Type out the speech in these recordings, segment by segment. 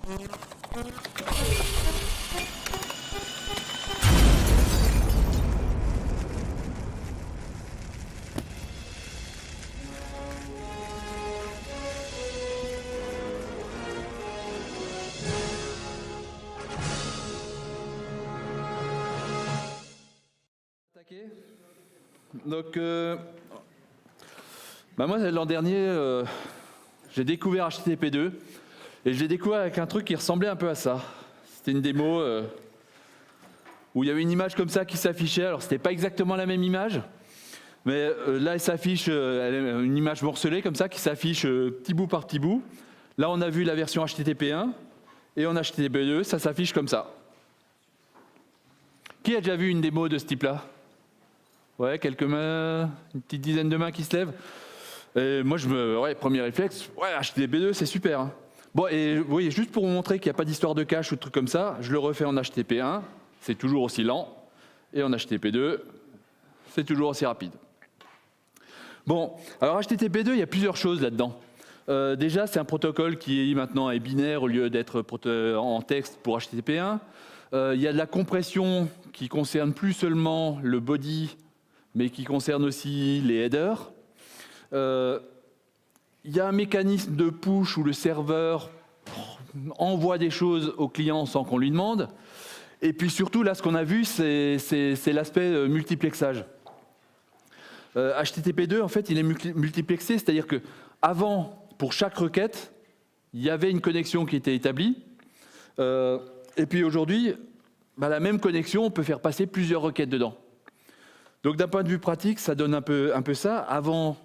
Donc, moi, l'an dernier, j'ai découvert HTTP2 et je l'ai découvert avec un truc qui ressemblait un peu à ça. C'était une démo où il y avait une image comme ça qui s'affichait. Alors, c'était pas exactement la même image, mais là, elle s'affiche une image morcelée comme ça qui s'affiche petit bout par petit bout. Là, on a vu la version HTTP1 et en HTTP2, ça s'affiche comme ça. Qui a déjà vu une démo de ce type-là ? Ouais, quelques mains, une petite dizaine de mains qui se lèvent. Et moi, premier réflexe, ouais, HTTP2, c'est super. Hein. Bon, et vous voyez, juste pour vous montrer qu'il n'y a pas d'histoire de cache ou de trucs comme ça, je le refais en HTTP1, c'est toujours aussi lent. Et en HTTP2, c'est toujours aussi rapide. Bon, alors HTTP2, il y a plusieurs choses là-dedans. Déjà, c'est un protocole qui maintenant est binaire au lieu d'être en texte pour HTTP1. Il y a de la compression qui concerne plus seulement le body, mais qui concerne aussi les headers. Il y a un mécanisme de push où le serveur envoie des choses au client sans qu'on lui demande. Et puis surtout, là, ce qu'on a vu, c'est l'aspect multiplexage. HTTP2, en fait, il est multiplexé, c'est-à-dire qu'avant, pour chaque requête, il y avait une connexion qui était établie. Et puis aujourd'hui, la même connexion, on peut faire passer plusieurs requêtes dedans. Donc d'un point de vue pratique, ça donne un peu ça. Avant,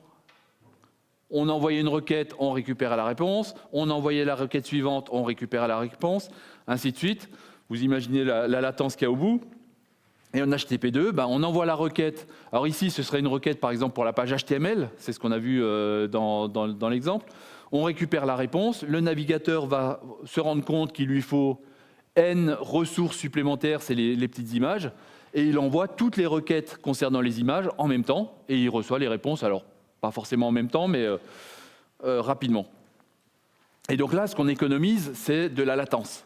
on envoyait une requête, on récupérait la réponse. On envoyait la requête suivante, on récupérait la réponse, ainsi de suite. Vous imaginez la latence qu'il y a au bout. Et en HTTP2, on envoie la requête. Alors ici, ce serait une requête, par exemple, pour la page HTML. C'est ce qu'on a vu dans l'exemple. On récupère la réponse. Le navigateur va se rendre compte qu'il lui faut N ressources supplémentaires, c'est les petites images. Et il envoie toutes les requêtes concernant les images en même temps. Et il reçoit les réponses, alors pas forcément en même temps, mais rapidement. Et donc là, ce qu'on économise, c'est de la latence.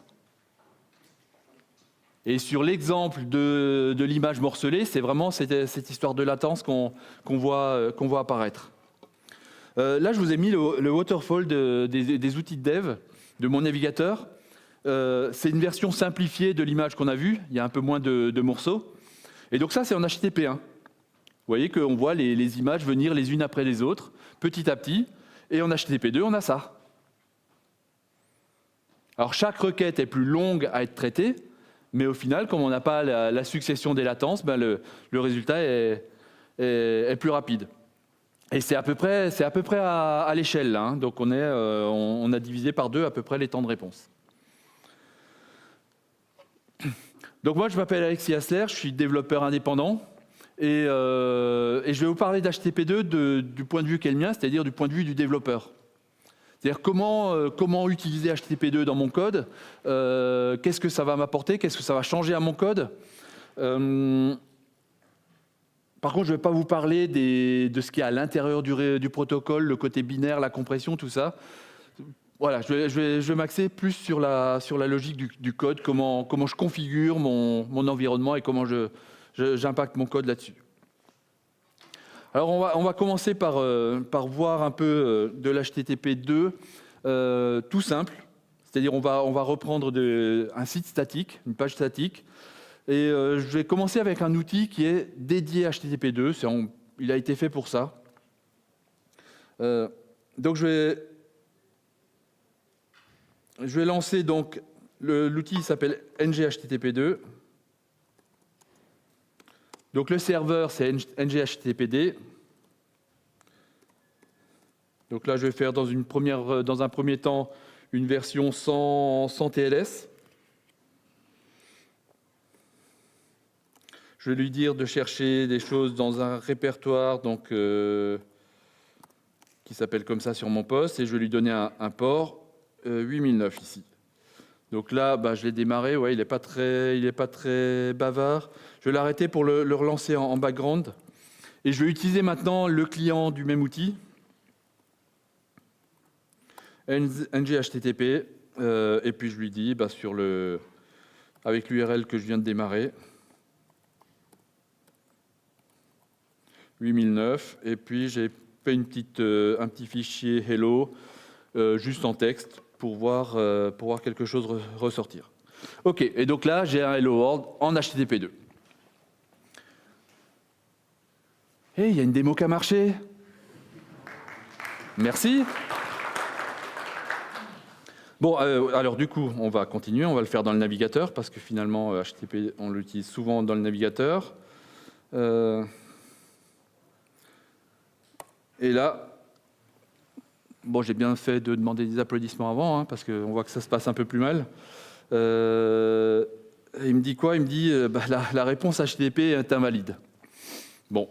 Et sur l'exemple de l'image morcelée, c'est vraiment cette histoire de latence qu'on voit apparaître. Là, je vous ai mis le waterfall des outils de dev de mon navigateur. C'est une version simplifiée de l'image qu'on a vue. Il y a un peu moins de morceaux. Et donc ça, c'est en HTTP1. Vous voyez qu'on voit les images venir les unes après les autres, petit à petit. Et en HTTP2, on a ça. Alors chaque requête est plus longue à être traitée, mais au final, comme on n'a pas la succession des latences, le résultat est plus rapide. Et c'est à peu près à l'échelle, là, hein. Donc on a divisé par 2 à peu près les temps de réponse. Donc moi, je m'appelle Alexis Hassler, je suis développeur indépendant. Et je vais vous parler d'HTTP2 du point de vue qui est le mien, c'est-à-dire du point de vue du développeur. C'est-à-dire comment utiliser HTTP2 dans mon code, qu'est-ce que ça va m'apporter, qu'est-ce que ça va changer à mon code. Par contre, je ne vais pas vous parler de ce qu'il y a à l'intérieur du protocole, le côté binaire, la compression, tout ça. Voilà, je vais m'axer plus sur la logique du code, comment je configure mon environnement et comment j'impacte mon code là-dessus. Alors on va commencer par voir un peu de l'HTTP2 tout simple, c'est-à-dire on va reprendre un site statique, une page statique, et je vais commencer avec un outil qui est dédié à HTTP2, il a été fait pour ça. Donc je vais lancer donc l'outil s'appelle NGHTTP2. Donc le serveur, c'est NGHTTPD. Donc là, je vais faire dans un premier temps une version sans TLS. Je vais lui dire de chercher des choses dans un répertoire donc, qui s'appelle comme ça sur mon poste, et je vais lui donner un port 8009 ici. Donc là, je l'ai démarré, ouais, il n'est pas très bavard. Je vais l'arrêter pour le relancer en background. Et je vais utiliser maintenant le client du même outil, NGHTTP. Et puis je lui dis, avec l'URL que je viens de démarrer, 8009, et puis j'ai fait un petit fichier hello, juste en texte, pour voir quelque chose ressortir. OK, et donc là, j'ai un Hello World en HTTP2. Et il y a une démo qui a marché. Merci. Bon, alors du coup, on va continuer, on va le faire dans le navigateur, parce que finalement, HTTP, on l'utilise souvent dans le navigateur. Et là, bon, j'ai bien fait de demander des applaudissements avant, hein, parce qu'on voit que ça se passe un peu plus mal. Il me dit quoi? Il me dit la réponse HTTP est invalide. Bon.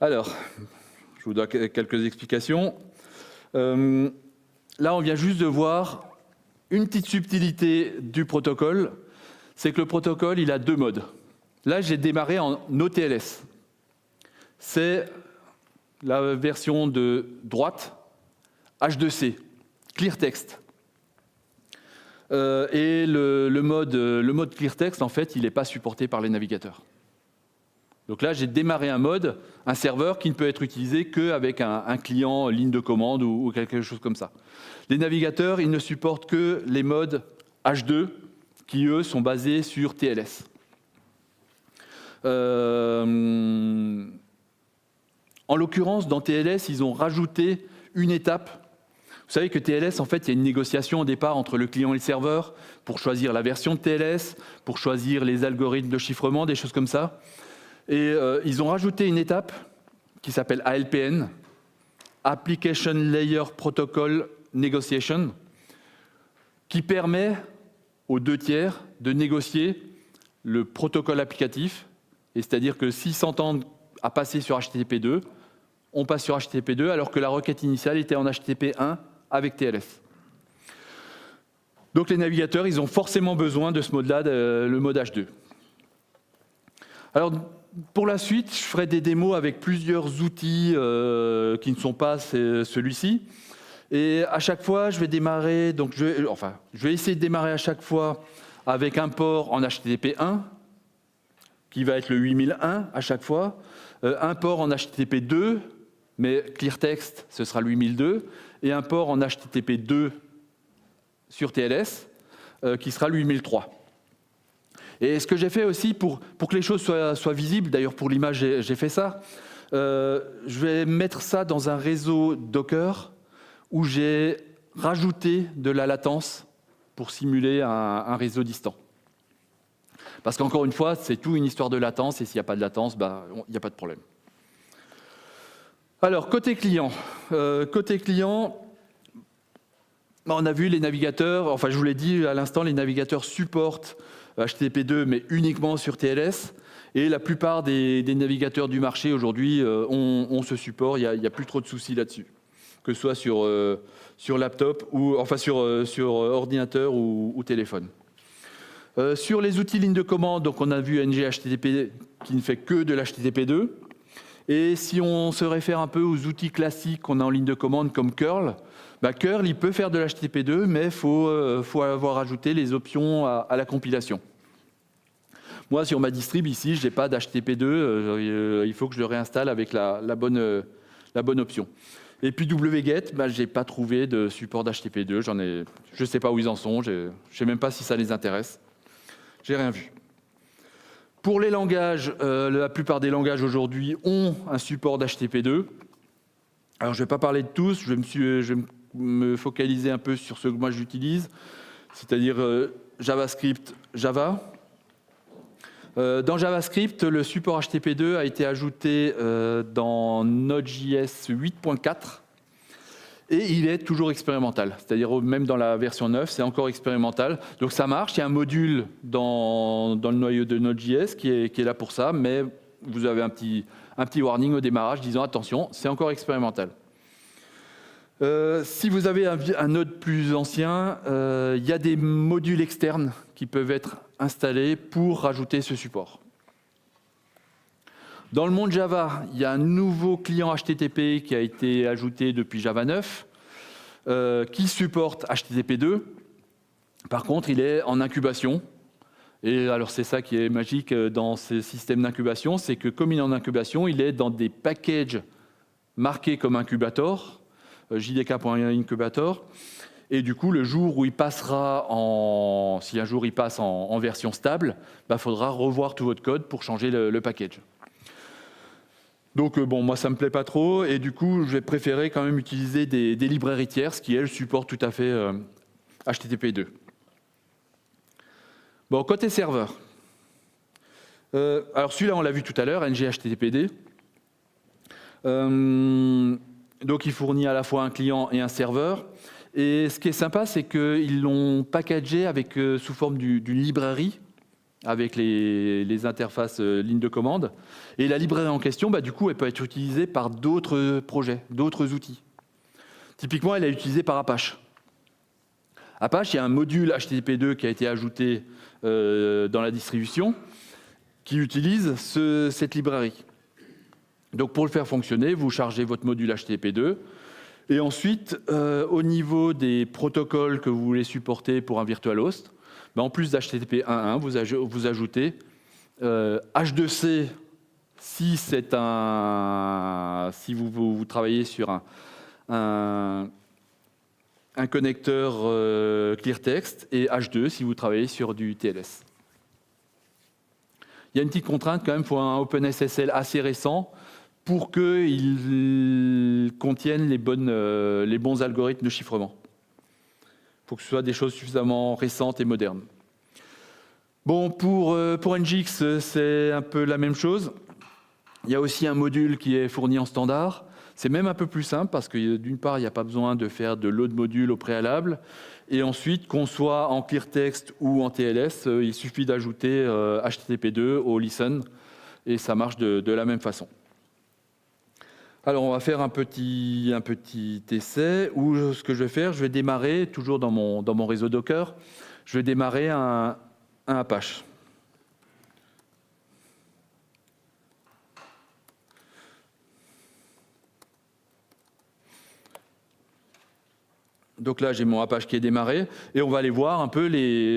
Alors, je vous donne quelques explications. Là, on vient juste de voir une petite subtilité du protocole. C'est que le protocole, il a deux modes. Là, j'ai démarré en OTLS. C'est la version de droite, H2C, Clear Text. Et le mode Clear Text, en fait, il n'est pas supporté par les navigateurs. Donc là, j'ai démarré un serveur qui ne peut être utilisé qu'avec un client ligne de commande ou quelque chose comme ça. Les navigateurs, ils ne supportent que les modes H2 qui, eux, sont basés sur TLS. En l'occurrence, dans TLS, ils ont rajouté une étape. Vous savez que TLS, en fait, il y a une négociation au départ entre le client et le serveur pour choisir la version de TLS, pour choisir les algorithmes de chiffrement, des choses comme ça. Et ils ont rajouté une étape qui s'appelle ALPN, Application Layer Protocol Negotiation, qui permet aux deux tiers de négocier le protocole applicatif. Et c'est-à-dire que s'ils s'entendent à passer sur HTTP2, on passe sur HTTP2 alors que la requête initiale était en HTTP1 avec TLS. Donc les navigateurs, ils ont forcément besoin de ce mode-là, le mode H2. Alors pour la suite, je ferai des démos avec plusieurs outils qui ne sont pas celui-ci. Et à chaque fois, je vais démarrer, donc je vais essayer de démarrer à chaque fois avec un port en HTTP1, qui va être le 8001 à chaque fois, un port en HTTP2, mais Clear Text, ce sera le 8002, et un port en HTTP2 sur TLS, qui sera le 8003. Et ce que j'ai fait aussi, pour que les choses soient visibles, d'ailleurs pour l'image j'ai fait ça, je vais mettre ça dans un réseau Docker où j'ai rajouté de la latence pour simuler un réseau distant. Parce qu'encore une fois, c'est tout une histoire de latence, et s'il n'y a pas de latence, il n'y a pas de problème. Alors, côté client, on a vu les navigateurs, enfin je vous l'ai dit à l'instant, les navigateurs supportent HTTP2, mais uniquement sur TLS, et la plupart des navigateurs du marché aujourd'hui ont ce support, il n'y a plus trop de soucis là-dessus, que ce soit sur laptop, ou enfin sur ordinateur ou téléphone. Sur les outils ligne de commande, donc on a vu NGHTTP qui ne fait que de l'HTTP2. Et si on se réfère un peu aux outils classiques qu'on a en ligne de commande comme curl, curl il peut faire de l'HTTP2, mais il faut avoir ajouté les options à la compilation. Moi, sur ma distrib ici, je n'ai pas d'HTTP2, il faut que je le réinstalle avec la bonne option. Et puis wget, je n'ai pas trouvé de support d'HTTP2, je ne sais pas où ils en sont, je ne sais même pas si ça les intéresse. J'ai rien vu. Pour les langages, la plupart des langages aujourd'hui ont un support d'HTTP2. Alors je ne vais pas parler de tous, je vais me focaliser un peu sur ce que moi j'utilise, c'est-à-dire JavaScript, Java. Dans JavaScript, le support HTTP2 a été ajouté dans Node.js 8.4 et il est toujours expérimental. C'est-à-dire même dans la version 9, c'est encore expérimental. Donc ça marche, il y a un module dans le noyau de Node.js qui est là pour ça, mais vous avez un petit warning au démarrage disant attention, c'est encore expérimental. Si vous avez un Node plus ancien, il y a des modules externes qui peuvent être installés pour rajouter ce support. Dans le monde Java, il y a un nouveau client HTTP qui a été ajouté depuis Java 9. qui supporte HTTP2. Par contre, il est en incubation. Et alors, c'est ça qui est magique dans ces systèmes d'incubation, c'est que comme il est en incubation, il est dans des packages marqués comme incubator, jdk.incubator. Et du coup, le jour où il passera si un jour il passe en version stable, il faudra revoir tout votre code pour changer le package. Donc bon, moi ça me plaît pas trop, et du coup, je vais préférer quand même utiliser des librairies tierces qui, elles, supportent tout à fait HTTP2. Bon, côté serveur. Alors celui-là, on l'a vu tout à l'heure, NGHTTPD. Donc il fournit à la fois un client et un serveur. Et ce qui est sympa, c'est qu'ils l'ont packagé avec, sous forme d'une librairie, avec les interfaces lignes de commande. Et la librairie en question, du coup, elle peut être utilisée par d'autres projets, d'autres outils. Typiquement, elle est utilisée par Apache. Apache, il y a un module HTTP2 qui a été ajouté dans la distribution qui utilise cette librairie. Donc pour le faire fonctionner, vous chargez votre module HTTP2 et ensuite, au niveau des protocoles que vous voulez supporter pour un virtual host, en plus d'HTTP 1.1, vous ajoutez H2C si vous travaillez sur un connecteur ClearText et H2 si vous travaillez sur du TLS. Il y a une petite contrainte quand même pour un OpenSSL assez récent pour qu'il contienne les bons algorithmes de chiffrement. Il faut que ce soit des choses suffisamment récentes et modernes. Bon, pour NGX, c'est un peu la même chose. Il y a aussi un module qui est fourni en standard. C'est même un peu plus simple parce que d'une part, il n'y a pas besoin de faire de load module au préalable. Et ensuite, qu'on soit en ClearText ou en TLS, il suffit d'ajouter HTTP2 au listen et ça marche de la même façon. Alors, on va faire un petit essai où ce que je vais faire, je vais démarrer, toujours dans mon réseau Docker, je vais démarrer un Apache. Donc là, j'ai mon Apache qui est démarré et on va aller voir un peu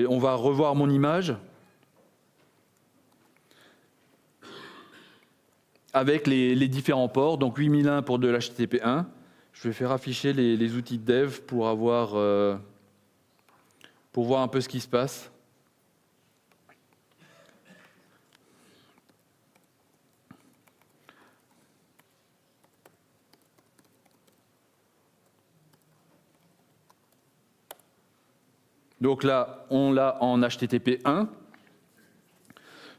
on va revoir mon image avec les différents ports. Donc 8001 pour de l'HTTP1. Je vais faire afficher les outils de dev pour voir un peu ce qui se passe. Donc là, on l'a en HTTP1.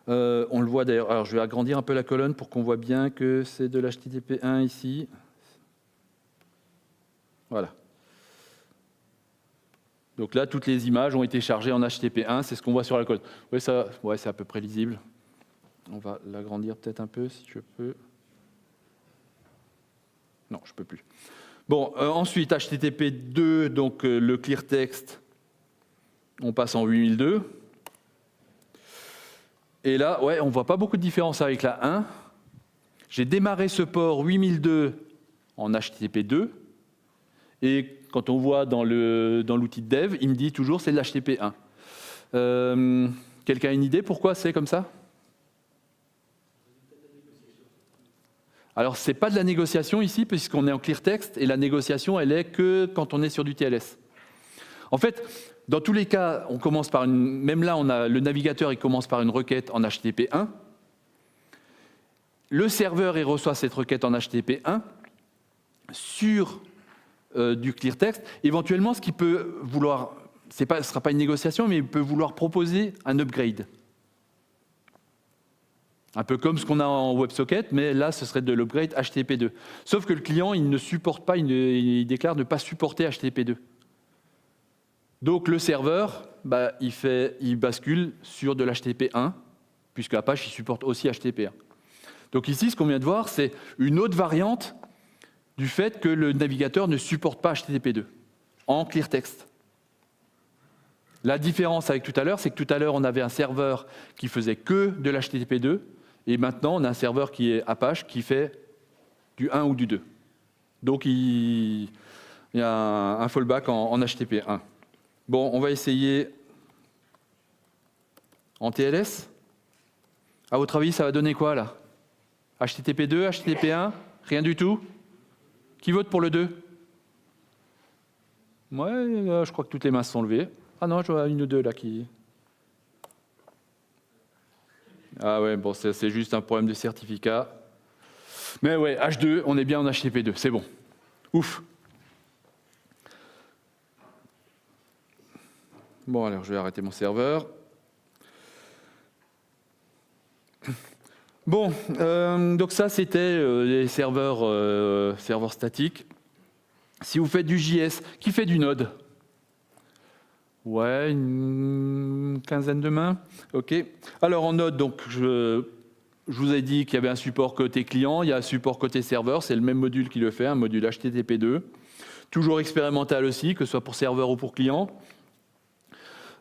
On le voit d'ailleurs. Alors, je vais agrandir un peu la colonne pour qu'on voit bien que c'est de l'HTTP1 ici. Voilà. Donc là, toutes les images ont été chargées en HTTP1. C'est ce qu'on voit sur la colonne. Oui, c'est à peu près lisible. On va l'agrandir peut-être un peu si je peux. Non, je ne peux plus. Bon, ensuite, HTTP2, donc le ClearText. On passe en 8002. Et là, on ne voit pas beaucoup de différence avec la 1. J'ai démarré ce port 8002 en HTTP2. Et quand on voit dans l'outil de dev, il me dit toujours c'est de l'HTTP1. Quelqu'un a une idée pourquoi c'est comme ça? Alors, ce n'est pas de la négociation ici, puisqu'on est en ClearText, et la négociation, elle est que quand on est sur du TLS. En fait, dans tous les cas, on commence par même là, le navigateur il commence par une requête en HTTP1. Le serveur il reçoit cette requête en HTTP1 sur du ClearText. Éventuellement, ce qu'il peut vouloir, ce ne sera pas une négociation, mais il peut vouloir proposer un upgrade. Un peu comme ce qu'on a en WebSocket, mais là, ce serait de l'upgrade HTTP2. Sauf que le client, il ne supporte pas, il déclare ne pas supporter HTTP2. Donc le serveur, il bascule sur de l'HTTP1, puisque Apache il supporte aussi HTTP1. Donc ici, ce qu'on vient de voir, c'est une autre variante du fait que le navigateur ne supporte pas HTTP2 en ClearText. La différence avec tout à l'heure, c'est que tout à l'heure, on avait un serveur qui faisait que de l'HTTP2, et maintenant, on a un serveur qui est Apache qui fait du 1 ou du 2. Donc Il y a un fallback en HTTP1. Bon, on va essayer en TLS. À votre avis, ça va donner quoi là? HTTP2, HTTP1? Rien du tout? Qui vote pour le 2? Ouais, je crois que toutes les mains sont levées. Ah non, je vois une ou deux là qui... Ah ouais, bon, c'est juste un problème de certificat. Mais ouais, H2, on est bien en HTTP2, c'est bon. Ouf. Bon, alors je vais arrêter mon serveur. Bon, donc ça c'était les serveurs statiques. Si vous faites du JS, qui fait du Node? Ouais, une quinzaine de mains. Ok. Alors en Node, donc je vous ai dit qu'il y avait un support côté client, il y a un support côté serveur, c'est le même module qui le fait, un module HTTP2. Toujours expérimental aussi, que ce soit pour serveur ou pour client.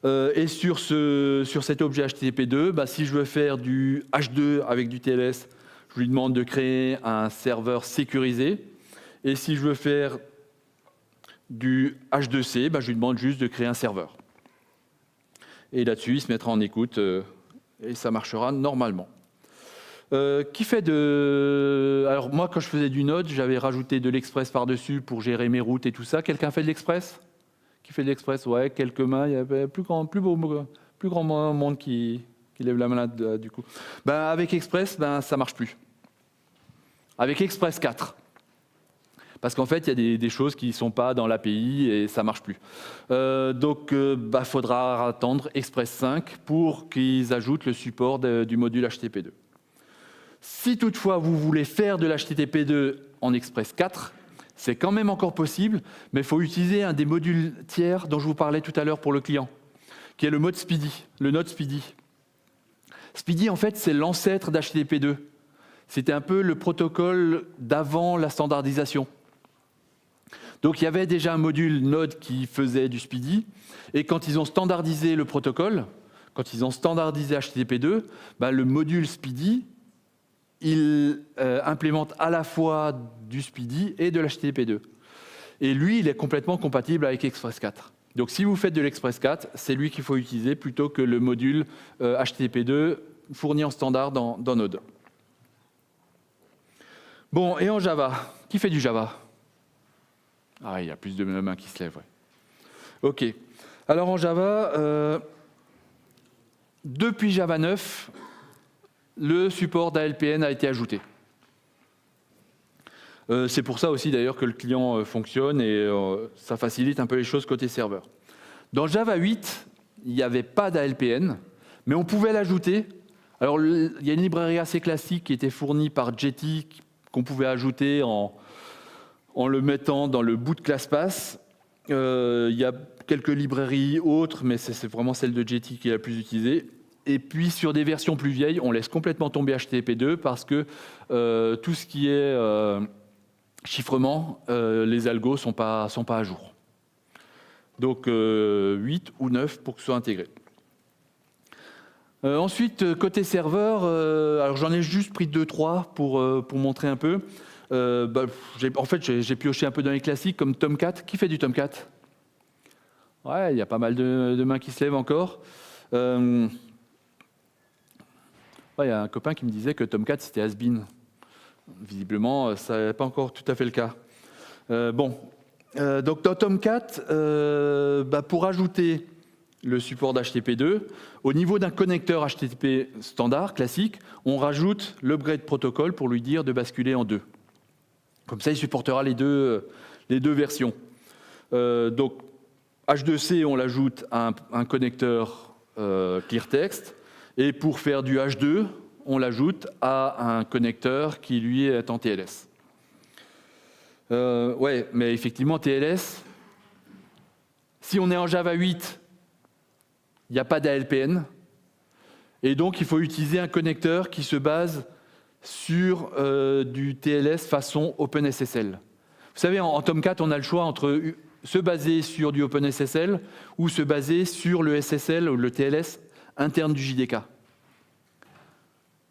Et sur cet objet HTTP2, bah, si je veux faire du H2 avec du TLS, je lui demande de créer un serveur sécurisé. Et si je veux faire du H2C, bah, je lui demande juste de créer un serveur. Et là-dessus, il se mettra en écoute et ça marchera normalement. Qui fait de... Alors moi, quand je faisais du Node, j'avais rajouté de l'Express par-dessus pour gérer mes routes et tout ça. Quelqu'un fait de l'Express? Qui fait de l'Express? Ouais, quelques mains. Il y avait plus grand monde qui lève la main là, du coup. Ben, avec Express, ça marche plus. Avec Express 4. Parce qu'en fait, il y a des choses qui ne sont pas dans l'API et ça ne marche plus. Donc, faudra attendre Express 5 pour qu'ils ajoutent le support du module HTTP2. Si toutefois vous voulez faire de l'HTTP2 en Express 4, c'est quand même encore possible, mais il faut utiliser un des modules tiers dont je vous parlais tout à l'heure pour le client, qui est le mode Speedy, le Node Speedy. Speedy, en fait, c'est l'ancêtre d'HTTP2. C'était un peu le protocole d'avant la standardisation. Donc, il y avait déjà un module Node qui faisait du Speedy, et quand ils ont standardisé le protocole, quand ils ont standardisé HTTP2, le module Speedy, il implémente à la fois du Speedy et de l'HTTP2. Et lui, il est complètement compatible avec Express 4. Donc si vous faites de l'Express 4, c'est lui qu'il faut utiliser plutôt que le module HTTP2 fourni en standard dans Node. Bon, et en Java, qui fait du Java? Ah, il y a plus de mains qui se lèvent, ouais. Ok. Alors en Java, depuis Java 9, le support d'ALPN a été ajouté. C'est pour ça aussi d'ailleurs que le client fonctionne et ça facilite un peu les choses côté serveur. Dans Java 8, il n'y avait pas d'ALPN, mais on pouvait l'ajouter. Alors il y a une librairie assez classique qui était fournie par Jetty qu'on pouvait ajouter en le mettant dans le boot ClassPass. Il y a quelques librairies autres, mais c'est vraiment celle de Jetty qui est la plus utilisée. Et puis, sur des versions plus vieilles, on laisse complètement tomber HTTP2 parce que tout ce qui est chiffrement, les algos ne sont pas à jour. Donc, 8 ou 9 pour que ce soit intégré. Ensuite, côté serveur, alors j'en ai juste pris 2-3 pour montrer un peu. En fait, j'ai pioché un peu dans les classiques comme Tomcat. Qui fait du Tomcat? Ouais, il y a pas mal de mains qui se lèvent encore. Il y a un copain qui me disait que Tomcat, c'était has-been. Visiblement, ça n'est pas encore tout à fait le cas. Donc dans Tomcat, pour ajouter le support d'HTTP2, au niveau d'un connecteur HTTP standard, classique, on rajoute l'upgrade protocol pour lui dire de basculer en 2. Comme ça, il supportera les deux versions. Donc H2C, on l'ajoute à un connecteur ClearText. Et pour faire du H2, on l'ajoute à un connecteur qui, lui, est en TLS. Ouais, mais effectivement, TLS, si on est en Java 8, il n'y a pas d'ALPN. Et donc, il faut utiliser un connecteur qui se base sur du TLS façon OpenSSL. Vous savez, en Tomcat, on a le choix entre se baser sur du OpenSSL ou se baser sur le SSL ou le TLS interne du JDK.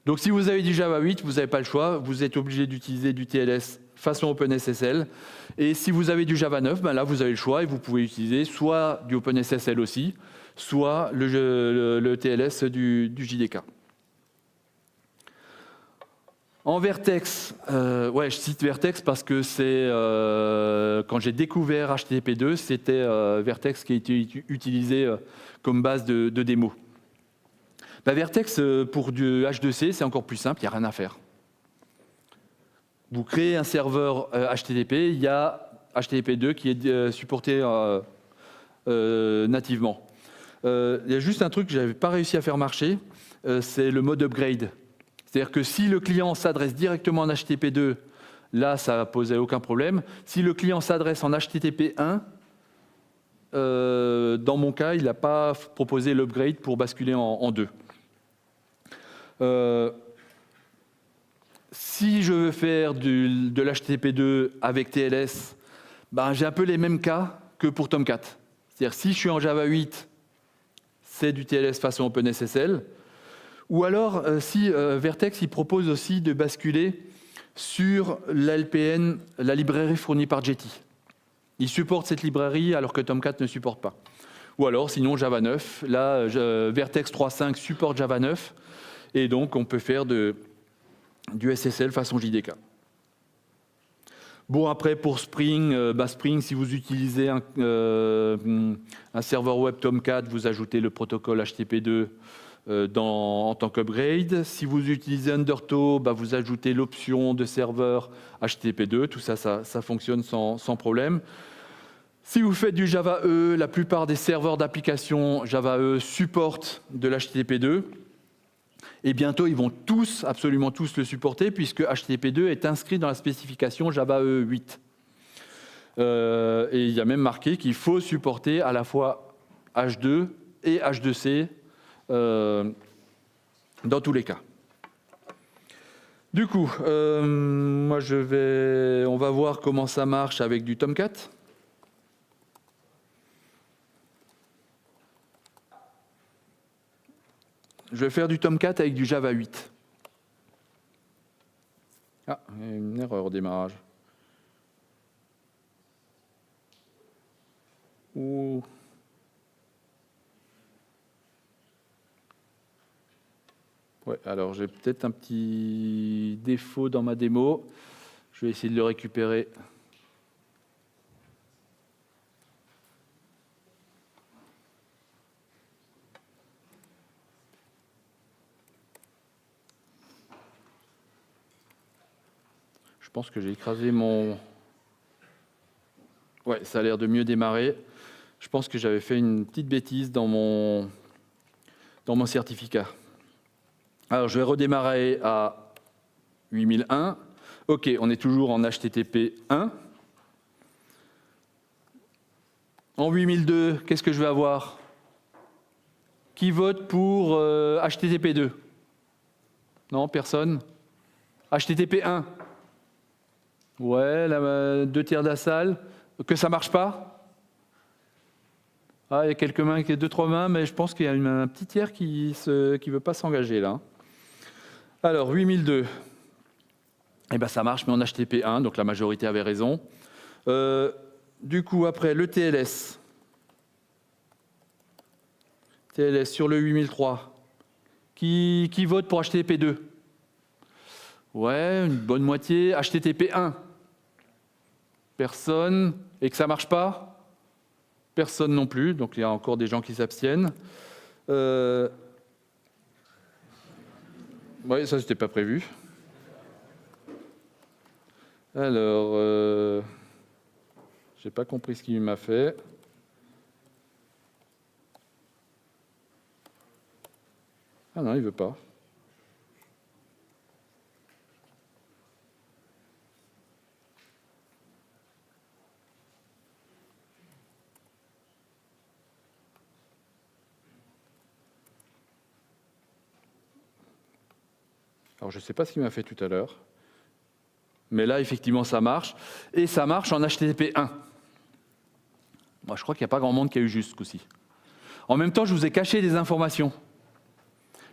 Donc si vous avez du Java 8, vous n'avez pas le choix, vous êtes obligé d'utiliser du TLS façon OpenSSL. Et si vous avez du Java 9, ben là vous avez le choix et vous pouvez utiliser soit du OpenSSL aussi, soit le TLS du JDK. En Vertex, je cite Vertex parce que c'est quand j'ai découvert HTTP2, c'était Vertex qui a été utilisé comme base de démo. Vertex, pour du H2C, c'est encore plus simple, il n'y a rien à faire. Vous créez un serveur HTTP, il y a HTTP2 qui est supporté nativement. Il y a juste un truc que je n'avais pas réussi à faire marcher, c'est le mode upgrade. C'est-à-dire que si le client s'adresse directement en HTTP2, là, ça ne posait aucun problème. Si le client s'adresse en HTTP1, dans mon cas, il n'a pas proposé l'upgrade pour basculer en 2. Si je veux faire de l'HTTP2 avec TLS, j'ai un peu les mêmes cas que pour Tomcat. C'est-à-dire si je suis en Java 8, c'est du TLS façon OpenSSL. Ou alors, si Vertex il propose aussi de basculer sur l'LPN, la librairie fournie par Jetty. Il supporte cette librairie alors que Tomcat ne supporte pas. Ou alors, sinon, Java 9. Là, Vertex 3.5 supporte Java 9. Et donc, on peut faire du SSL façon JDK. Bon, après, pour Spring, Spring, si vous utilisez un serveur web Tomcat, vous ajoutez le protocole HTTP2 en tant qu'upgrade. Si vous utilisez Undertow, vous ajoutez l'option de serveur HTTP2. Tout ça, ça fonctionne sans problème. Si vous faites du Java EE, la plupart des serveurs d'application Java EE supportent de l'HTTP2. Et bientôt, ils vont absolument tous le supporter, puisque HTTP2 est inscrit dans la spécification Java EE 8. Et il y a même marqué qu'il faut supporter à la fois H2 et H2C dans tous les cas. Du coup, on va voir comment ça marche avec du Tomcat. Je vais faire du Tomcat avec du Java 8. Ah, il y a une erreur au démarrage. Ouh. Ouais, alors j'ai peut-être un petit défaut dans ma démo. Je vais essayer de le récupérer. Je pense que j'ai écrasé mon... Ouais, ça a l'air de mieux démarrer. Je pense que j'avais fait une petite bêtise dans mon certificat. Alors, je vais redémarrer à 8001. OK, on est toujours en HTTP 1. En 8002, qu'est-ce que je vais avoir? Qui vote pour HTTP 2? Non, personne? HTTP 1? Ouais, 2/3 de la salle. Que ça ne marche pas? Ah, il y a quelques mains, 2-3 mains, mais je pense qu'il y a un petit tiers qui ne veut pas s'engager là. Alors, 8002. Ça marche, mais en HTTP 1, donc la majorité avait raison. Du coup, après, le TLS. TLS sur le 8003. Qui vote pour HTTP 2? Ouais, une bonne moitié. HTTP 1. Personne. Et que ça ne marche pas? Personne non plus. Donc il y a encore des gens qui s'abstiennent. Oui, ça, c'était pas prévu. Alors, j'ai pas compris ce qu'il m'a fait. Ah non, il veut pas. Alors, je ne sais pas ce qu'il m'a fait tout à l'heure. Mais là, effectivement, ça marche. Et ça marche en HTTP 1. Moi, je crois qu'il n'y a pas grand monde qui a eu juste ce coup-ci. En même temps, je vous ai caché des informations.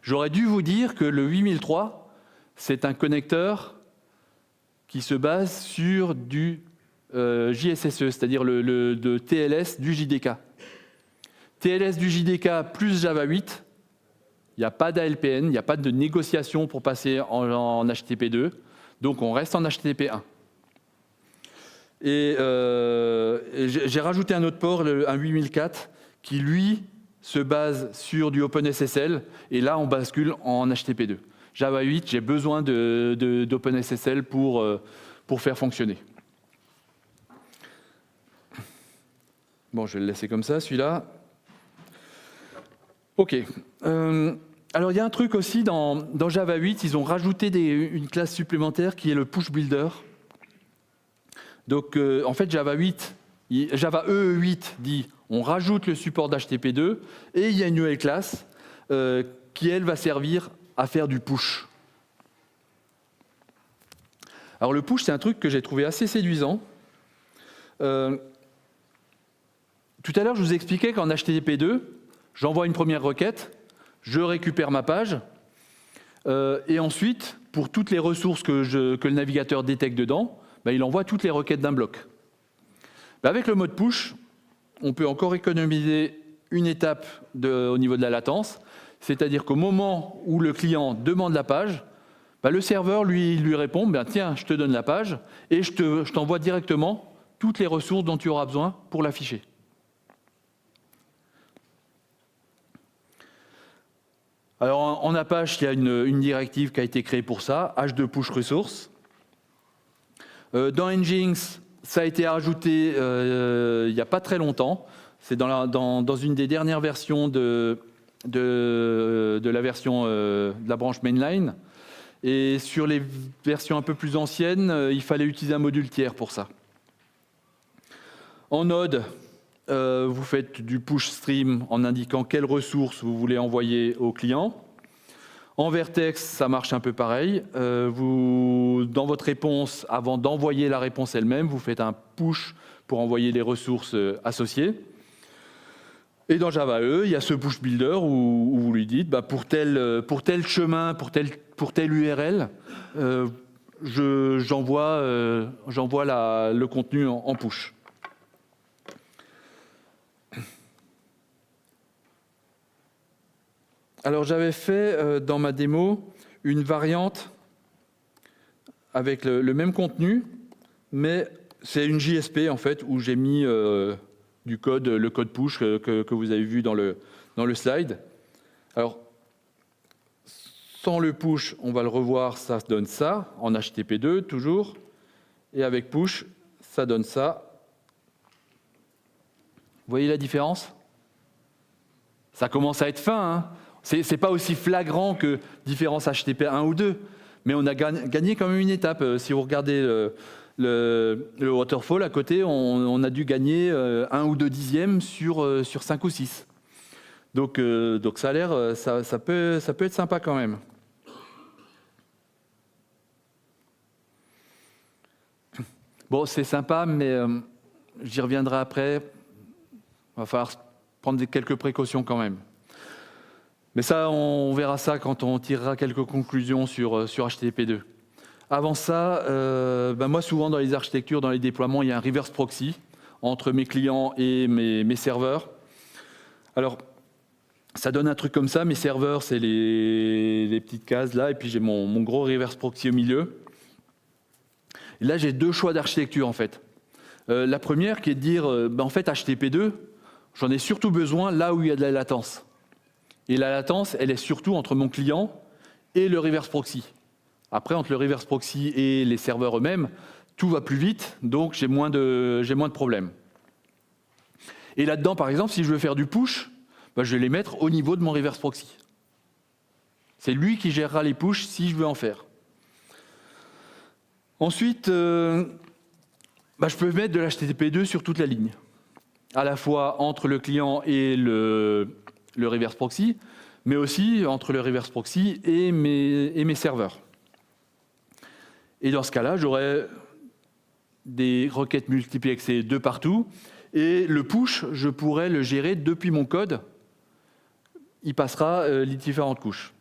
J'aurais dû vous dire que le 8003, c'est un connecteur qui se base sur du JSSE, c'est-à-dire de TLS du JDK. TLS du JDK plus Java 8, il n'y a pas d'ALPN, il n'y a pas de négociation pour passer en HTTP2, donc on reste en HTTP 1. Et j'ai rajouté un autre port, un 8004, qui lui se base sur du OpenSSL, et là on bascule en HTTP2. Java 8, j'ai besoin d'OpenSSL pour faire fonctionner. Bon, je vais le laisser comme ça, celui-là. OK. Alors, il y a un truc aussi, dans Java 8, ils ont rajouté une classe supplémentaire qui est le push builder. Donc, en fait, Java EE8 dit on rajoute le support d'HTTP2 et il y a une nouvelle classe qui, elle, va servir à faire du push. Alors, le push, c'est un truc que j'ai trouvé assez séduisant. Tout à l'heure, je vous expliquais qu'en HTTP2, j'envoie une première requête, je récupère ma page, et ensuite, pour toutes les ressources que le navigateur détecte dedans, il envoie toutes les requêtes d'un bloc. Avec le mode push, on peut encore économiser une étape au niveau de la latence, c'est-à-dire qu'au moment où le client demande la page, le serveur lui répond « Tiens, je te donne la page et je t'envoie directement toutes les ressources dont tu auras besoin pour l'afficher. » Alors en Apache, il y a une directive qui a été créée pour ça, H2Push Resource. Dans Nginx, ça a été ajouté il n'y a pas très longtemps. C'est dans une des dernières versions de la version de la branche mainline. Et sur les versions un peu plus anciennes, il fallait utiliser un module tiers pour ça. En Node, vous faites du push stream en indiquant quelles ressources vous voulez envoyer au client. En Vertex, ça marche un peu pareil. Dans votre réponse, avant d'envoyer la réponse elle-même, vous faites un push pour envoyer les ressources associées. Et dans Java E, il y a ce push builder où vous lui dites pour tel chemin, pour telle URL, j'envoie le contenu en push. Alors j'avais fait dans ma démo une variante avec le même contenu, mais c'est une JSP en fait où j'ai mis le code push que vous avez vu dans le slide. Alors sans le push, on va le revoir, ça donne ça en HTTP2 toujours, et avec push, ça donne ça. Vous voyez la différence? Ça commence à être fin, hein. C'est pas aussi flagrant que différence HTTP 1 ou 2, mais on a gagné quand même une étape. Si vous regardez le waterfall à côté, on a dû gagner 1 ou 2 dixièmes sur 5 ou 6. Donc ça a l'air, ça peut être sympa quand même. Bon, c'est sympa, mais j'y reviendrai après. Il va falloir prendre quelques précautions quand même. Mais ça, on verra ça quand on tirera quelques conclusions sur HTTP2. Avant ça, moi, souvent dans les architectures, dans les déploiements, il y a un reverse proxy entre mes clients et mes serveurs. Alors, ça donne un truc comme ça. Mes serveurs, c'est les petites cases là, et puis j'ai mon gros reverse proxy au milieu. Et là, j'ai deux choix d'architecture, en fait. La première qui est de dire, en fait, HTTP2, j'en ai surtout besoin là où il y a de la latence. Et la latence, elle est surtout entre mon client et le reverse proxy. Après, entre le reverse proxy et les serveurs eux-mêmes, tout va plus vite, donc j'ai moins de problèmes. Et là-dedans, par exemple, si je veux faire du push, je vais les mettre au niveau de mon reverse proxy. C'est lui qui gérera les push si je veux en faire. Ensuite, je peux mettre de l'HTTP2 sur toute la ligne, à la fois entre le client et le reverse proxy, mais aussi entre le reverse proxy et mes serveurs. Et dans ce cas-là, j'aurai des requêtes multiplexées de partout, et le push, je pourrais le gérer depuis mon code. Il passera les différentes couches.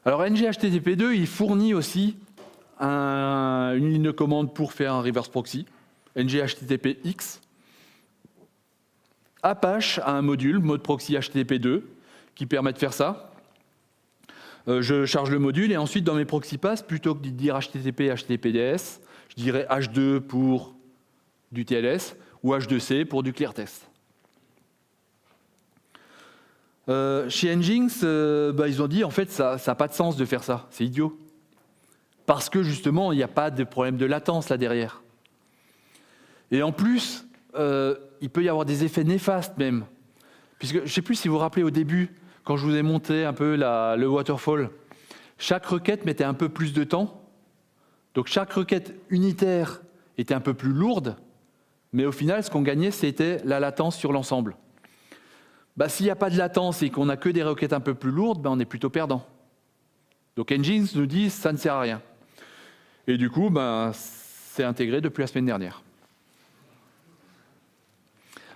Alors NGHTTP2, il fournit aussi une ligne de commande pour faire un reverse proxy, ng-http-x. Apache a un module, mode proxy HTTP2, qui permet de faire ça. Je charge le module et ensuite dans mes proxy pass, plutôt que de dire HTTP, HTTPDS, je dirais H2 pour du TLS ou H2C pour du clear test. Chez Nginx, ils ont dit en fait ça n'a pas de sens de faire ça, c'est idiot. Parce que justement, il n'y a pas de problème de latence là derrière. Et en plus, il peut y avoir des effets néfastes même. Puisque, je ne sais plus si vous vous rappelez au début, quand je vous ai monté un peu le waterfall, chaque requête mettait un peu plus de temps. Donc chaque requête unitaire était un peu plus lourde, mais au final, ce qu'on gagnait, c'était la latence sur l'ensemble. S'il n'y a pas de latence et qu'on n'a que des requêtes un peu plus lourdes, on est plutôt perdant. Donc Nginx nous dit ça ne sert à rien. Et du coup, c'est intégré depuis la semaine dernière.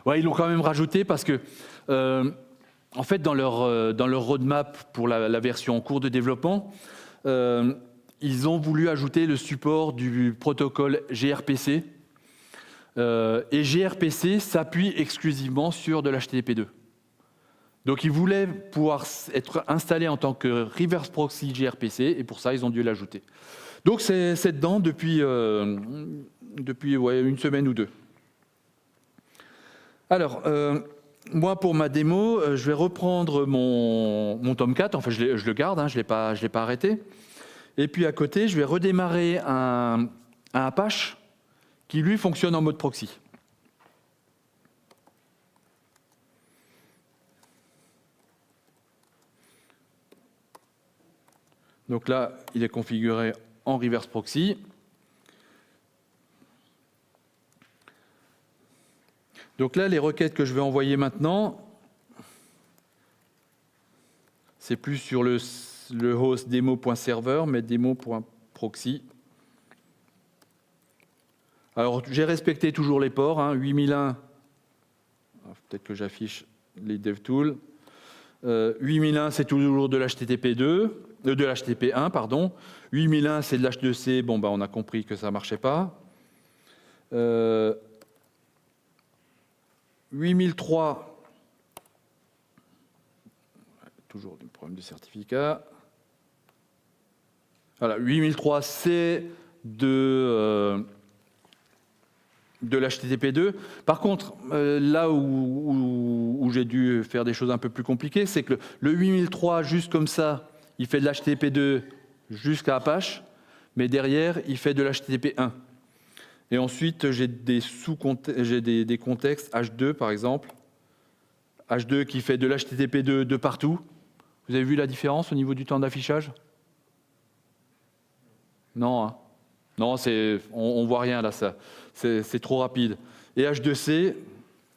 Ouais, ils l'ont quand même rajouté parce que, en fait, dans leur roadmap pour la version en cours de développement, ils ont voulu ajouter le support du protocole gRPC. Et gRPC s'appuie exclusivement sur de l'HTTP2. Donc ils voulaient pouvoir être installés en tant que reverse proxy gRPC, et pour ça, ils ont dû l'ajouter. Donc c'est dedans depuis une semaine ou deux. Alors, moi, pour ma démo, je vais reprendre mon Tomcat. Enfin, je le garde, je ne l'ai pas arrêté. Et puis, à côté, je vais redémarrer un Apache qui, lui, fonctionne en mode proxy. Donc là, il est configuré en reverse proxy. Donc là, les requêtes que je vais envoyer maintenant, c'est plus sur le host demo.server, mais demo.proxy. Alors, j'ai respecté toujours les ports, 8001. Peut-être que j'affiche les DevTools. 8001, c'est toujours de l'HTTP2, de l'HTTP1, pardon. 8001, c'est de l'H2C. Bon, on a compris que ça ne marchait pas. 8003, toujours des problèmes de certificat. Voilà, 8003, c'est de l'HTTP2. Par contre, là où j'ai dû faire des choses un peu plus compliquées, c'est que le 8003, juste comme ça, il fait de l'HTTP2 jusqu'à Apache, mais derrière, il fait de l'HTTP1. Et ensuite, j'ai des contextes H2, par exemple. H2 qui fait de l'HTTP2 de partout. Vous avez vu la différence au niveau du temps d'affichage? Non, non, on ne voit rien là, c'est trop rapide. Et H2C,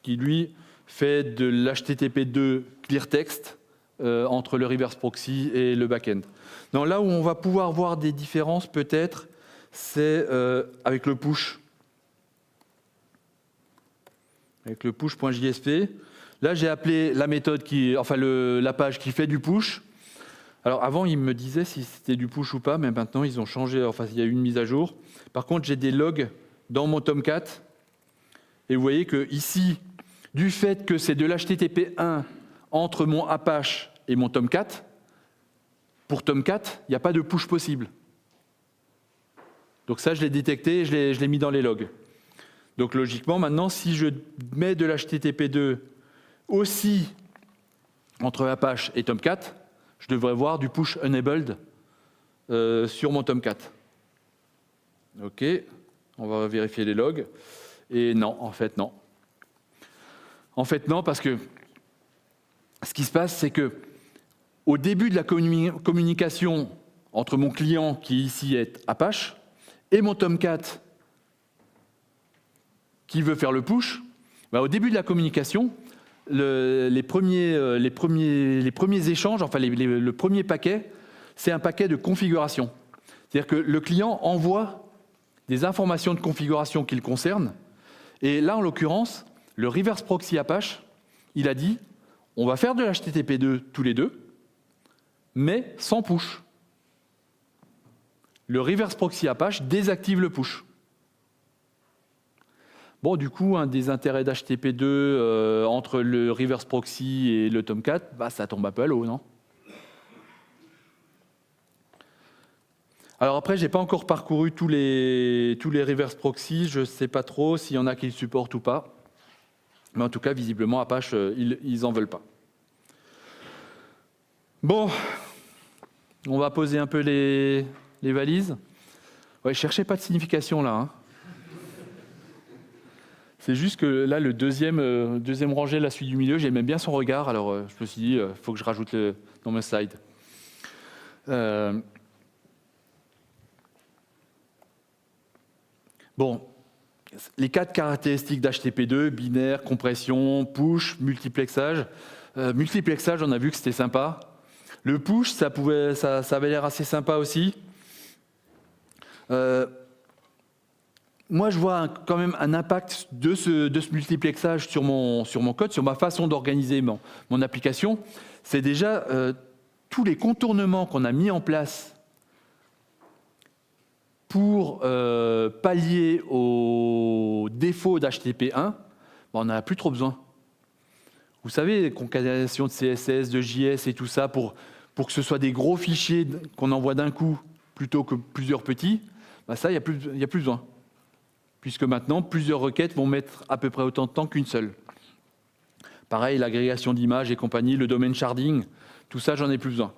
qui lui fait de l'HTTP2 clear text entre le reverse proxy et le back-end. Donc là où on va pouvoir voir des différences peut-être, c'est avec le push. Avec le push.jsp. Là, j'ai appelé la méthode la page qui fait du push. Alors avant, ils me disaient si c'était du push ou pas, mais maintenant, ils ont changé. Enfin, il y a eu une mise à jour. Par contre, j'ai des logs dans mon Tomcat. Et vous voyez que ici, du fait que c'est de l'HTTP1 entre mon Apache et mon Tomcat, pour Tomcat, il n'y a pas de push possible. Donc ça, je l'ai détecté et je l'ai mis dans les logs. Donc logiquement, maintenant, si je mets de l'HTTP2 aussi entre Apache et Tomcat, je devrais voir du push enabled sur mon Tomcat. OK, on va vérifier les logs. Et non, en fait, non. En fait, non, parce que ce qui se passe, c'est que au début de la communication entre mon client, qui ici est Apache, et mon Tomcat, qui veut faire le push, au début de la communication, les premiers échanges, enfin le premier paquet, c'est un paquet de configuration. C'est-à-dire que le client envoie des informations de configuration qui le concernent. Et là, en l'occurrence, le reverse proxy Apache, il a dit, on va faire de l'HTTP2 tous les deux, mais sans push. le reverse proxy Apache désactive le push. Bon, du coup, un des intérêts d'HTTP2 entre le reverse proxy et le Tomcat, ça tombe un peu à l'eau, non? Alors après, je n'ai pas encore parcouru tous les reverse proxy, je ne sais pas trop s'il y en a qui le supportent ou pas. Mais en tout cas, visiblement, Apache, ils n'en veulent pas. Bon, on va poser un peu les valises. Ouais, cherchez pas de signification là. C'est juste que là, le deuxième rangé, la suite du milieu, j'aimais bien son regard, alors je me suis dit, il faut que je rajoute dans mes slides. Bon, les 4 caractéristiques d'HTTP2, binaire, compression, push, multiplexage. Multiplexage, on a vu que c'était sympa. Le push, ça avait l'air assez sympa aussi. Moi, je vois quand même un impact de ce multiplexage sur mon code, sur ma façon d'organiser mon application. C'est déjà tous les contournements qu'on a mis en place pour pallier aux défauts d'HTTP1, on n'en a plus trop besoin. Vous savez, les concaténations de CSS, de JS et tout ça, pour que ce soit des gros fichiers qu'on envoie d'un coup plutôt que plusieurs petits, ça, il n'y a plus besoin. Puisque maintenant, plusieurs requêtes vont mettre à peu près autant de temps qu'une seule. Pareil, l'agrégation d'images et compagnie, le domaine sharding, tout ça, j'en ai plus besoin.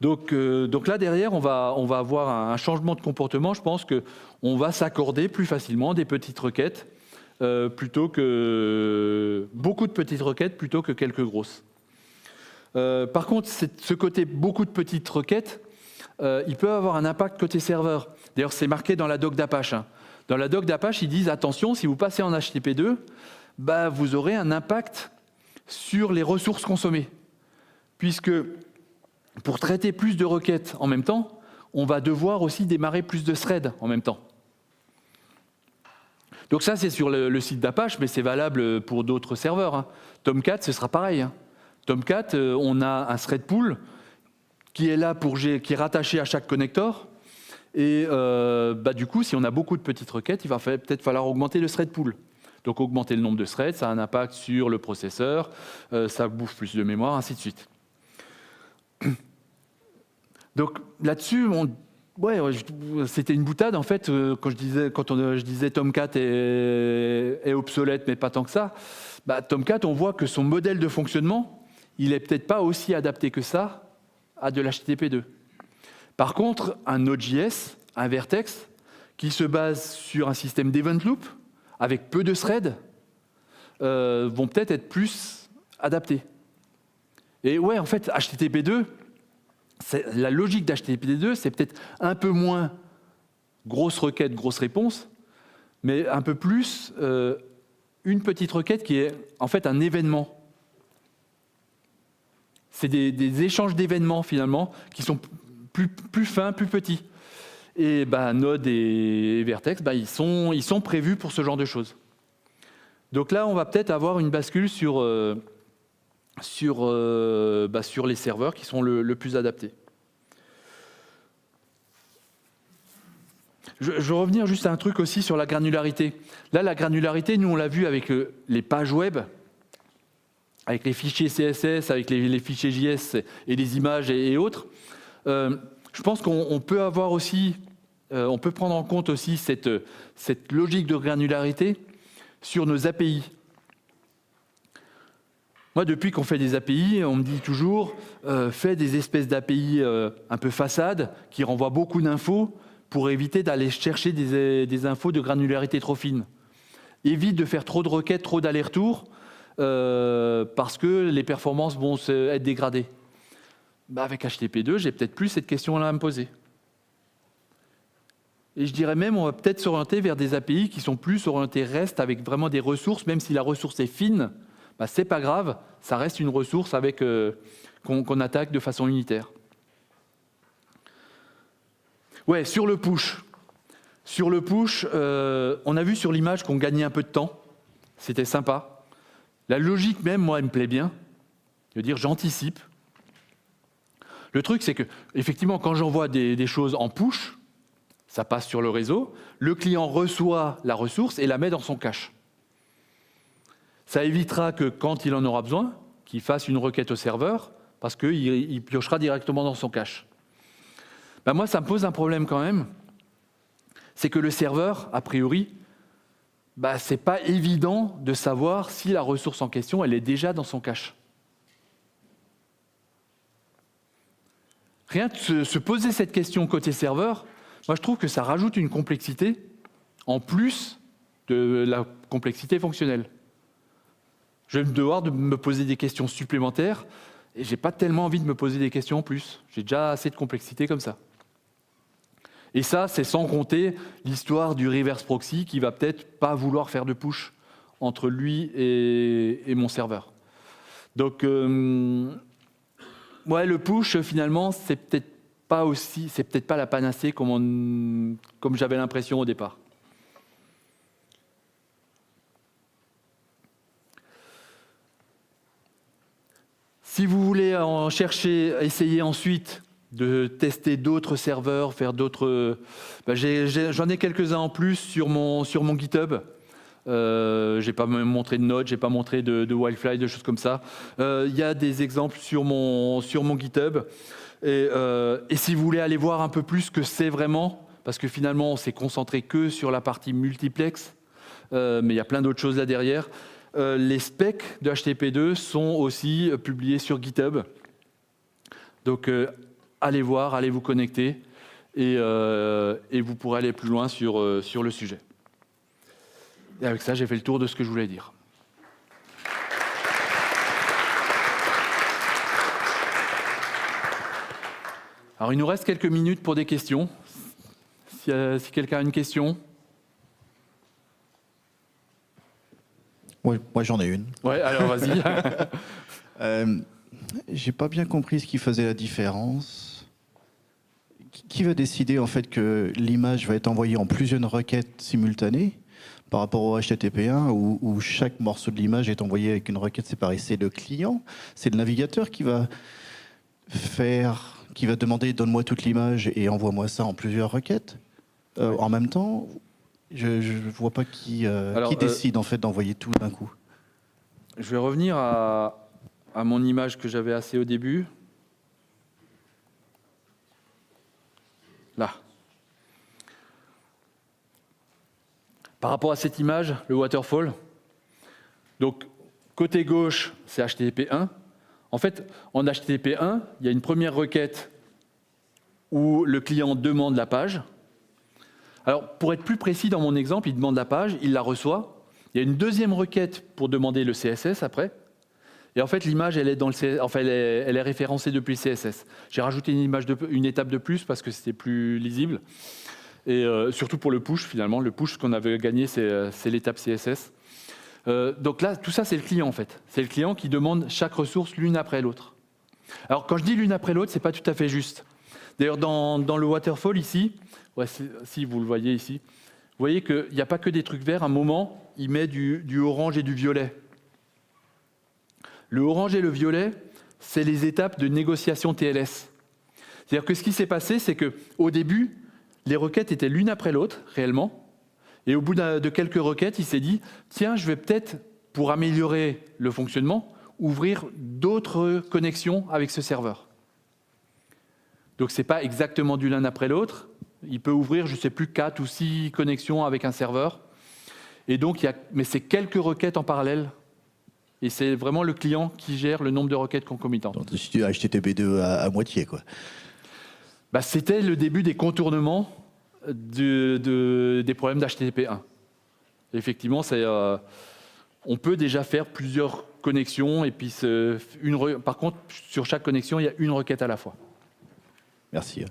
Donc là, derrière, on va avoir un changement de comportement. Je pense qu'on va s'accorder plus facilement des petites requêtes, plutôt que beaucoup de petites requêtes plutôt que quelques grosses. Par contre, ce côté beaucoup de petites requêtes, il peut avoir un impact côté serveur. D'ailleurs, c'est marqué dans la doc d'Apache. Dans la doc d'Apache, ils disent « Attention, si vous passez en HTTP2, vous aurez un impact sur les ressources consommées. » Puisque pour traiter plus de requêtes en même temps, on va devoir aussi démarrer plus de threads en même temps. Donc ça, c'est sur le site d'Apache, mais c'est valable pour d'autres serveurs. Tomcat, ce sera pareil. Tomcat, on a un thread pool qui est là qui est rattaché à chaque connector. Et du coup, si on a beaucoup de petites requêtes, il va peut-être falloir augmenter le thread pool. Donc augmenter le nombre de threads, ça a un impact sur le processeur, ça bouffe plus de mémoire, ainsi de suite. Donc là-dessus, c'était une boutade en fait quand je disais Tomcat est obsolète, mais pas tant que ça. Tomcat, on voit que son modèle de fonctionnement, il est peut-être pas aussi adapté que ça à de l'HTTP2. Par contre, un Node.js, un Vertex, qui se base sur un système d'event loop avec peu de threads, vont peut-être être plus adaptés. Et ouais, en fait, HTTP2. La logique d'HTTP2, c'est peut-être un peu moins grosse requête, grosse réponse, mais un peu plus une petite requête qui est en fait un événement. C'est des échanges d'événements finalement qui sont plus fins, plus petits. Et Node et Vertex, ils sont prévus pour ce genre de choses. Donc là, on va peut-être avoir une bascule sur les serveurs qui sont le plus adaptés. Je veux revenir juste à un truc aussi sur la granularité. Là, la granularité, nous, on l'a vu avec les pages web, avec les fichiers CSS, avec les fichiers JS et les images et autres. Je pense qu'on peut avoir aussi, on peut prendre en compte aussi cette logique de granularité sur nos API. Moi, depuis qu'on fait des API, on me dit toujours fais des espèces d'API un peu façade qui renvoient beaucoup d'infos pour éviter d'aller chercher des infos de granularité trop fine. Évite de faire trop de requêtes, trop d'allers-retours parce que les performances vont être dégradées. Avec HTTP2, j'ai peut-être plus cette question-là à me poser. Et je dirais même, on va peut-être s'orienter vers des API qui sont plus orientés REST avec vraiment des ressources, même si la ressource est fine. C'est pas grave, ça reste une ressource avec qu'on attaque de façon unitaire. Ouais, sur le push. Sur le push, on a vu sur l'image qu'on gagnait un peu de temps. C'était sympa. La logique même, moi, elle me plaît bien. Je veux dire, j'anticipe. Le truc, c'est que, effectivement, quand j'envoie des choses en push, ça passe sur le réseau, le client reçoit la ressource et la met dans son cache. Ça évitera que, quand il en aura besoin, qu'il fasse une requête au serveur, parce qu'il piochera directement dans son cache. Ben moi, ça me pose un problème quand même, c'est que le serveur, a priori, ce n'est pas évident de savoir si la ressource en question, elle est déjà dans son cache. Rien de se poser cette question côté serveur, moi je trouve que ça rajoute une complexité en plus de la complexité fonctionnelle. Je vais devoir me poser des questions supplémentaires et je n'ai pas tellement envie de me poser des questions en plus. J'ai déjà assez de complexité comme ça. Et ça, c'est sans compter l'histoire du reverse proxy qui va peut-être pas vouloir faire de push entre lui et mon serveur. Donc, le push, finalement, c'est peut-être pas la panacée comme j'avais l'impression au départ. Si vous voulez en chercher, essayer ensuite de tester d'autres serveurs, faire d'autres... j'en ai quelques-uns en plus sur mon GitHub. Je n'ai pas montré de Node, je n'ai pas montré de Wildfly, de choses comme ça. Il y a des exemples sur mon GitHub. Et si vous voulez aller voir un peu plus ce que c'est vraiment, parce que finalement, on s'est concentré que sur la partie multiplex, mais il y a plein d'autres choses là derrière. Les specs de HTTP2 sont aussi publiés sur GitHub. Donc, allez voir, allez vous connecter et vous pourrez aller plus loin sur le sujet. Et avec ça, j'ai fait le tour de ce que je voulais dire. Alors, il nous reste quelques minutes pour des questions. Si quelqu'un a une question. Moi, j'en ai une. Ouais, alors vas-y. J'ai pas bien compris ce qui faisait la différence. Qui va décider en fait que l'image va être envoyée en plusieurs requêtes simultanées par rapport au HTTP1 où chaque morceau de l'image est envoyé avec une requête séparée? C'est le client, c'est le navigateur qui va demander donne-moi toute l'image et envoie-moi ça en plusieurs requêtes en même temps. Je ne vois pas qui décide en fait d'envoyer tout d'un coup. Je vais revenir à mon image que j'avais assez au début. Là. Par rapport à cette image, le waterfall, donc côté gauche, c'est HTTP1. En fait, en HTTP1, il y a une première requête où le client demande la page. Alors, pour être plus précis dans mon exemple, il demande la page, il la reçoit. Il y a une deuxième requête pour demander le CSS après. Et en fait, l'image, elle est référencée depuis le CSS. J'ai rajouté une étape de plus parce que c'était plus lisible. Et surtout pour le push, finalement. Le push, ce qu'on avait gagné, c'est l'étape CSS. Donc là, tout ça, c'est le client, en fait. C'est le client qui demande chaque ressource l'une après l'autre. Alors, quand je dis l'une après l'autre, ce n'est pas tout à fait juste. D'ailleurs, dans le waterfall, ici, si vous le voyez ici, vous voyez qu'il n'y a pas que des trucs verts. À un moment, il met du orange et du violet. Le orange et le violet, c'est les étapes de négociation TLS. C'est-à-dire que ce qui s'est passé, c'est qu'au début, les requêtes étaient l'une après l'autre, réellement. Et au bout de quelques requêtes, il s'est dit « Tiens, je vais peut-être, pour améliorer le fonctionnement, ouvrir d'autres connexions avec ce serveur. » Donc, ce n'est pas exactement du l'un après l'autre. Il peut ouvrir, je ne sais plus, 4 ou 6 connexions avec un serveur. Et donc, mais c'est quelques requêtes en parallèle. Et c'est vraiment le client qui gère le nombre de requêtes concomitantes. Donc, si tu as HTTP2 à moitié, quoi. C'était le début des contournements des problèmes d'HTTP1. Effectivement, on peut déjà faire plusieurs connexions. Et puis, par contre, sur chaque connexion, il y a une requête à la fois. Merci.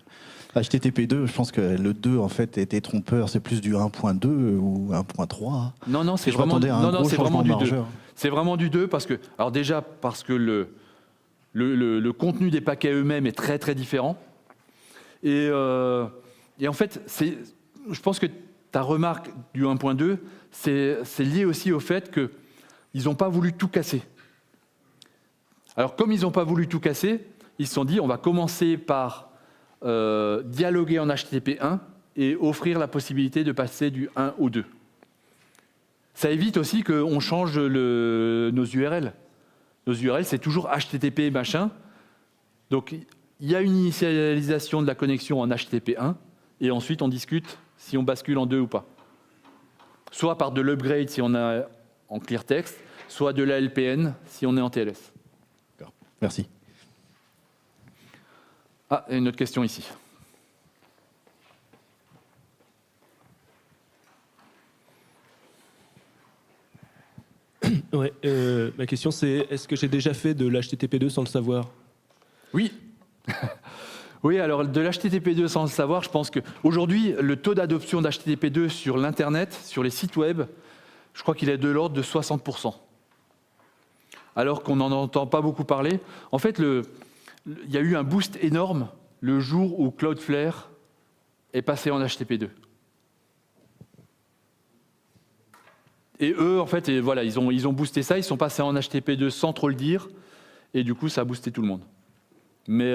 HTTP2, je pense que le 2 en fait était trompeur, c'est plus du 1.2 ou 1.3. Non, c'est vraiment du 2. C'est vraiment du 2 parce que le contenu des paquets eux-mêmes est très très différent. Et en fait, je pense que ta remarque du 1.2, c'est lié aussi au fait qu'ils n'ont pas voulu tout casser. Alors comme ils n'ont pas voulu tout casser, ils se sont dit on va commencer par dialoguer en HTTP 1 et offrir la possibilité de passer du 1 au 2. Ça évite aussi qu'on change nos URL. Nos URL, c'est toujours HTTP machin. Donc, il y a une initialisation de la connexion en HTTP 1 et ensuite on discute si on bascule en 2 ou pas. Soit par de l'upgrade si on est en clear text, soit de la LPN si on est en TLS. D'accord. Merci. Ah, et une autre question ici. Ouais, ma question c'est, est-ce que j'ai déjà fait de l'HTTP2 sans le savoir? Oui. Oui, alors de l'HTTP2 sans le savoir, je pense qu'aujourd'hui, le taux d'adoption d'HTTP2 sur l'Internet, sur les sites web, je crois qu'il est de l'ordre de 60%. Alors qu'on n'en entend pas beaucoup parler. En fait, il y a eu un boost énorme le jour où Cloudflare est passé en HTTP2. Et eux, en fait, voilà, ils ont boosté ça, ils sont passés en HTTP2 sans trop le dire, et du coup, ça a boosté tout le monde. Mais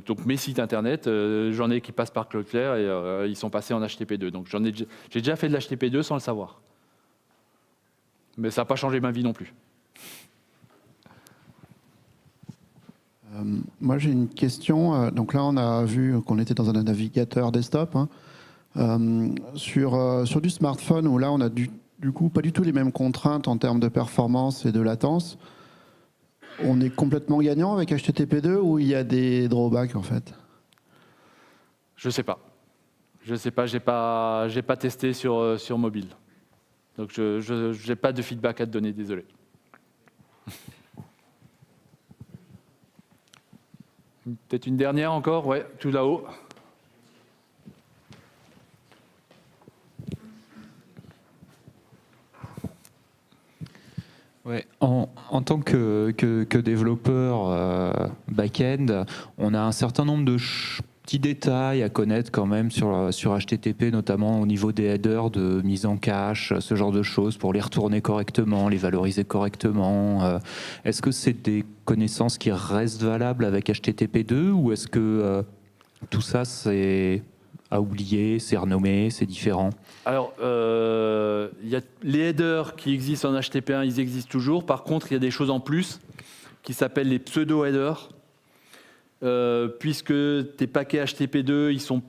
donc mes sites internet, j'en ai qui passent par Cloudflare et ils sont passés en HTTP2. Donc j'ai déjà fait de l'HTTP2 sans le savoir. Mais ça n'a pas changé ma vie non plus. Moi j'ai une question. Donc là on a vu qu'on était dans un navigateur desktop. Sur du smartphone où là on a du coup pas du tout les mêmes contraintes en termes de performance et de latence. On est complètement gagnant avec HTTP2 ou il y a des drawbacks en fait? Je sais pas. Je sais pas, j'ai pas testé sur mobile. Donc je n'ai pas de feedback à te donner, désolé. Peut-être une dernière encore, ouais, tout là-haut. Ouais, en tant que développeur back-end, on a un certain nombre de petits détails à connaître quand même sur HTTP, notamment au niveau des headers de mise en cache, ce genre de choses, pour les retourner correctement, les valoriser correctement. Est-ce que c'est des connaissances qui restent valables avec HTTP2 ou est-ce que tout ça c'est à oublier, c'est renommé, c'est différent? Alors, y a les headers qui existent en HTTP1, ils existent toujours. Par contre, il y a des choses en plus qui s'appellent les pseudo-headers. Puisque tes paquets HTTP2, ils ne sont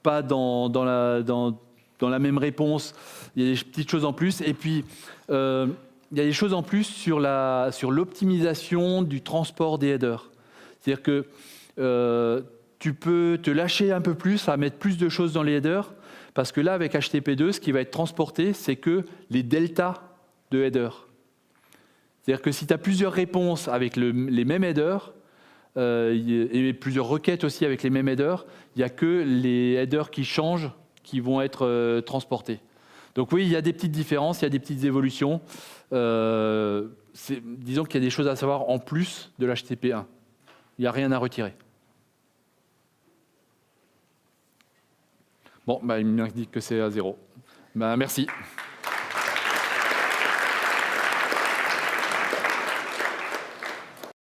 pas dans la même réponse, il y a des petites choses en plus. Et puis, il y a des choses en plus sur l'optimisation du transport des headers. C'est-à-dire que tu peux te lâcher un peu plus, à mettre plus de choses dans les headers, parce que là, avec HTTP2, ce qui va être transporté, c'est que les deltas de headers. C'est-à-dire que si tu as plusieurs réponses avec les mêmes headers, et plusieurs requêtes aussi avec les mêmes headers, il n'y a que les headers qui changent qui vont être transportés. Donc oui, il y a des petites différences, il y a des petites évolutions. Disons qu'il y a des choses à savoir en plus de l'HTTP1. Il n'y a rien à retirer. Bon, il m'indique que c'est à 0. Merci.